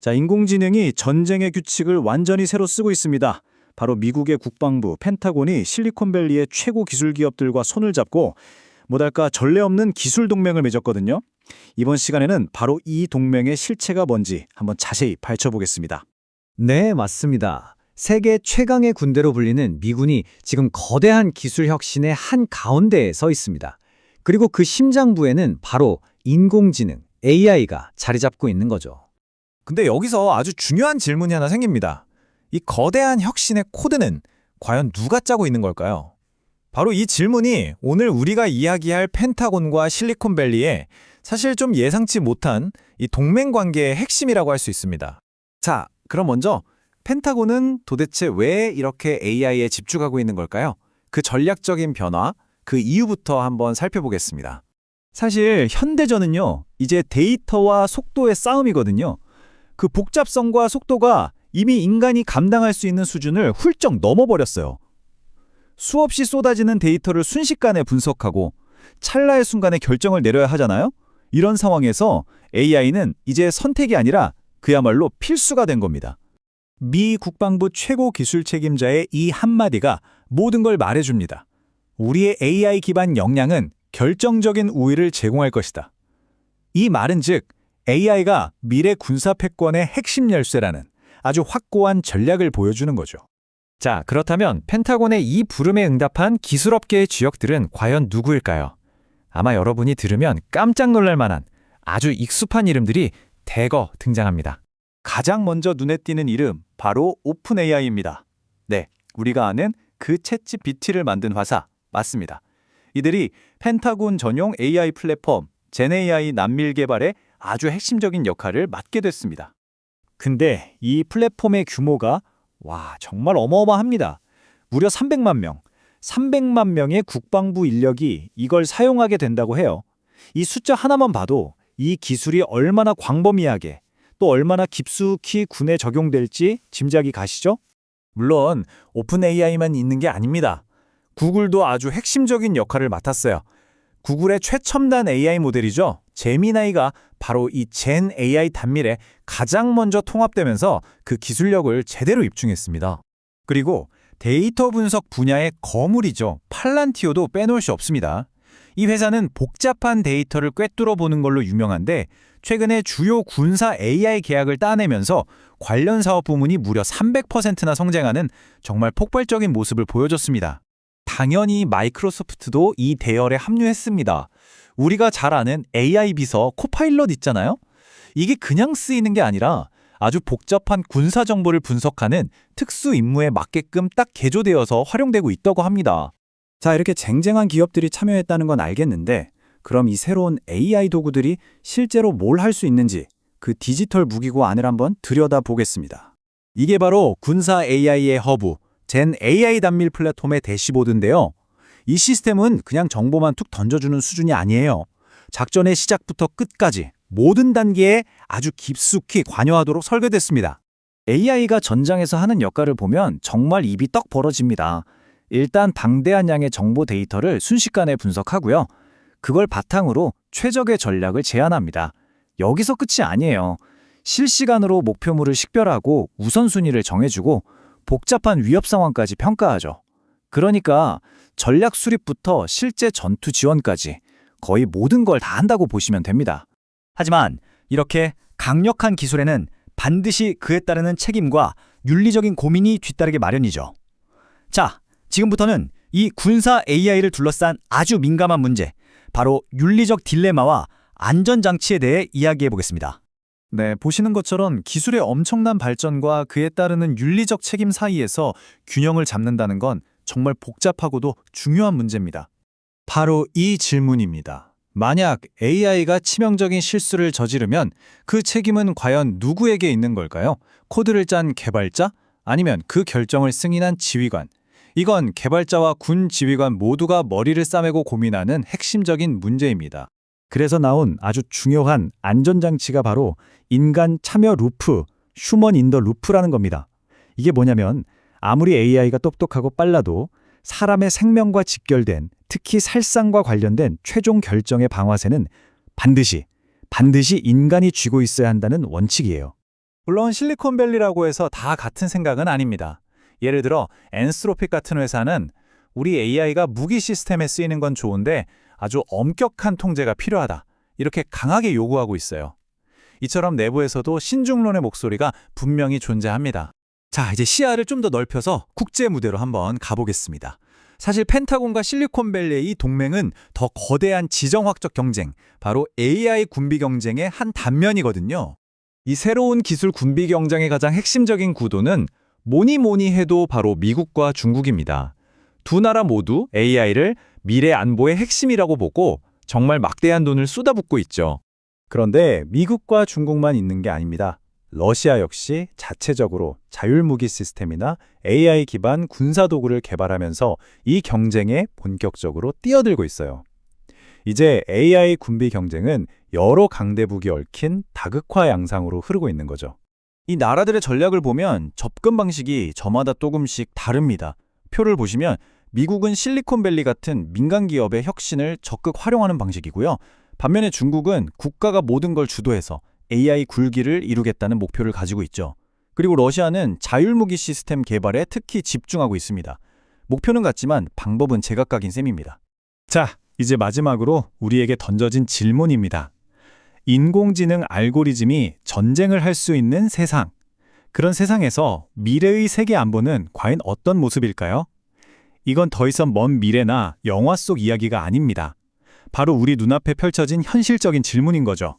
자, 인공지능이 전쟁의 규칙을 완전히 새로 쓰고 있습니다. 바로 미국의 국방부 펜타곤이 실리콘밸리의 최고 기술 기업들과 손을 잡고 뭐랄까 전례 없는 기술 동맹을 맺었거든요. 이번 시간에는 바로 이 동맹의 실체가 뭔지 한번 자세히 파헤쳐보겠습니다. 네, 맞습니다. 세계 최강의 군대로 불리는 미군이 지금 거대한 기술 혁신의 한 가운데에 서 있습니다. 그리고 그 심장부에는 바로 인공지능, AI가 자리 잡고 있는 거죠. 근데 여기서 아주 중요한 질문이 하나 생깁니다. 이 거대한 혁신의 코드는 과연 누가 짜고 있는 걸까요? 바로 이 질문이 오늘 우리가 이야기할 펜타곤과 실리콘밸리의 사실 좀 예상치 못한 이 동맹 관계의 핵심이라고 할 수 있습니다. 자, 그럼 먼저 펜타곤은 도대체 왜 이렇게 AI에 집중하고 있는 걸까요? 그 전략적인 변화, 그 이유부터 한번 살펴보겠습니다. 사실 현대전은요, 이제 데이터와 속도의 싸움이거든요. 그 복잡성과 속도가 이미 인간이 감당할 수 있는 수준을 훌쩍 넘어버렸어요. 수없이 쏟아지는 데이터를 순식간에 분석하고 찰나의 순간에 결정을 내려야 하잖아요. 이런 상황에서 AI는 이제 선택이 아니라 그야말로 필수가 된 겁니다. 미 국방부 최고 기술 책임자의 이 한마디가 모든 걸 말해줍니다. 우리의 AI 기반 역량은 결정적인 우위를 제공할 것이다. 이 말은 즉 AI가 미래 군사 패권의 핵심 열쇠라는 아주 확고한 전략을 보여주는 거죠. 자, 그렇다면 펜타곤의 이 부름에 응답한 기술업계의 주역들은 과연 누구일까요? 아마 여러분이 들으면 깜짝 놀랄 만한 아주 익숙한 이름들이 대거 등장합니다. 가장 먼저 눈에 띄는 이름 바로 오픈 AI입니다. 네, 우리가 아는 그 챗GPT를 만든 화사 맞습니다. 이들이 펜타곤 전용 AI 플랫폼 젠AI 난밀 개발에 아주 핵심적인 역할을 맡게 됐습니다. 근데 이 플랫폼의 규모가 정말 어마어마합니다. 무려 300만 명. 300만 명의 국방부 인력이 이걸 사용하게 된다고 해요. 이 숫자 하나만 봐도 이 기술이 얼마나 광범위하게 또 얼마나 깊숙이 군에 적용될지 짐작이 가시죠? 물론 오픈 AI만 있는 게 아닙니다. 구글도 아주 핵심적인 역할을 맡았어요. 구글의 최첨단 AI 모델이죠. 제미나이가 바로 이 젠 AI 단밀에 가장 먼저 통합되면서 그 기술력을 제대로 입증했습니다. 그리고 데이터 분석 분야의 거물이죠. 팔란티오도 빼놓을 수 없습니다. 이 회사는 복잡한 데이터를 꿰뚫어 보는 걸로 유명한데 최근에 주요 군사 AI 계약을 따내면서 관련 사업 부문이 무려 300%나 성장하는 정말 폭발적인 모습을 보여줬습니다. 당연히 마이크로소프트도 이 대열에 합류했습니다. 우리가 잘 아는 AI 비서 코파일럿 있잖아요? 이게 그냥 쓰이는 게 아니라 아주 복잡한 군사 정보를 분석하는 특수 임무에 맞게끔 딱 개조되어서 활용되고 있다고 합니다. 자, 이렇게 쟁쟁한 기업들이 참여했다는 건 알겠는데 그럼 이 새로운 AI 도구들이 실제로 뭘 할 수 있는지 그 디지털 무기고 안을 한번 들여다보겠습니다. 이게 바로 군사 AI의 허브, 젠 AI 단밀 플랫폼의 대시보드인데요. 이 시스템은 그냥 정보만 툭 던져주는 수준이 아니에요. 작전의 시작부터 끝까지 모든 단계에 아주 깊숙이 관여하도록 설계됐습니다. AI가 전장에서 하는 역할을 보면 정말 입이 떡 벌어집니다. 일단 방대한 양의 정보 데이터를 순식간에 분석하고요. 그걸 바탕으로 최적의 전략을 제안합니다. 여기서 끝이 아니에요. 실시간으로 목표물을 식별하고 우선순위를 정해주고 복잡한 위협 상황까지 평가하죠. 그러니까 전략 수립부터 실제 전투 지원까지 거의 모든 걸 다 한다고 보시면 됩니다. 하지만 이렇게 강력한 기술에는 반드시 그에 따르는 책임과 윤리적인 고민이 뒤따르게 마련이죠. 자, 지금부터는 이 군사 AI를 둘러싼 아주 민감한 문제, 바로 윤리적 딜레마와 안전장치에 대해 이야기해 보겠습니다. 네, 보시는 것처럼 기술의 엄청난 발전과 그에 따르는 윤리적 책임 사이에서 균형을 잡는다는 건 정말 복잡하고도 중요한 문제입니다. 바로 이 질문입니다. 만약 AI가 치명적인 실수를 저지르면 그 책임은 과연 누구에게 있는 걸까요? 코드를 짠 개발자? 아니면 그 결정을 승인한 지휘관? 이건 개발자와 군 지휘관 모두가 머리를 싸매고 고민하는 핵심적인 문제입니다. 그래서 나온 아주 중요한 안전장치가 바로 인간 참여 루프, 휴먼 인 더 루프라는 겁니다. 이게 뭐냐면 아무리 AI가 똑똑하고 빨라도 사람의 생명과 직결된, 특히 살상과 관련된 최종 결정의 방아쇠는 반드시 인간이 쥐고 있어야 한다는 원칙이에요. 물론 실리콘밸리라고 해서 다 같은 생각은 아닙니다. 예를 들어 엔스로픽 같은 회사는 우리 AI가 무기 시스템에 쓰이는 건 좋은데 아주 엄격한 통제가 필요하다. 이렇게 강하게 요구하고 있어요. 이처럼 내부에서도 신중론의 목소리가 분명히 존재합니다. 자, 이제 시야를 좀 더 넓혀서 국제 무대로 한번 가보겠습니다. 사실 펜타곤과 실리콘밸리의 이 동맹은 더 거대한 지정학적 경쟁, 바로 AI 군비 경쟁의 한 단면이거든요. 이 새로운 기술 군비 경쟁의 가장 핵심적인 구도는 뭐니 해도 바로 미국과 중국입니다. 두 나라 모두 AI를 미래 안보의 핵심이라고 보고 정말 막대한 돈을 쏟아붓고 있죠. 그런데 미국과 중국만 있는 게 아닙니다. 러시아 역시 자체적으로 자율무기 시스템이나 AI 기반 군사도구를 개발하면서 이 경쟁에 본격적으로 뛰어들고 있어요. 이제 AI 군비 경쟁은 여러 강대국이 얽힌 다극화 양상으로 흐르고 있는 거죠. 이 나라들의 전략을 보면 접근 방식이 저마다 조금씩 다릅니다. 표를 보시면 미국은 실리콘밸리 같은 민간 기업의 혁신을 적극 활용하는 방식이고요. 반면에 중국은 국가가 모든 걸 주도해서 AI 굴기를 이루겠다는 목표를 가지고 있죠. 그리고 러시아는 자율무기 시스템 개발에 특히 집중하고 있습니다. 목표는 같지만 방법은 제각각인 셈입니다. 자, 이제 마지막으로 우리에게 던져진 질문입니다. 인공지능 알고리즘이 전쟁을 할 수 있는 세상. 그런 세상에서 미래의 세계 안보는 과연 어떤 모습일까요? 이건 더 이상 먼 미래나 영화 속 이야기가 아닙니다. 바로 우리 눈앞에 펼쳐진 현실적인 질문인 거죠.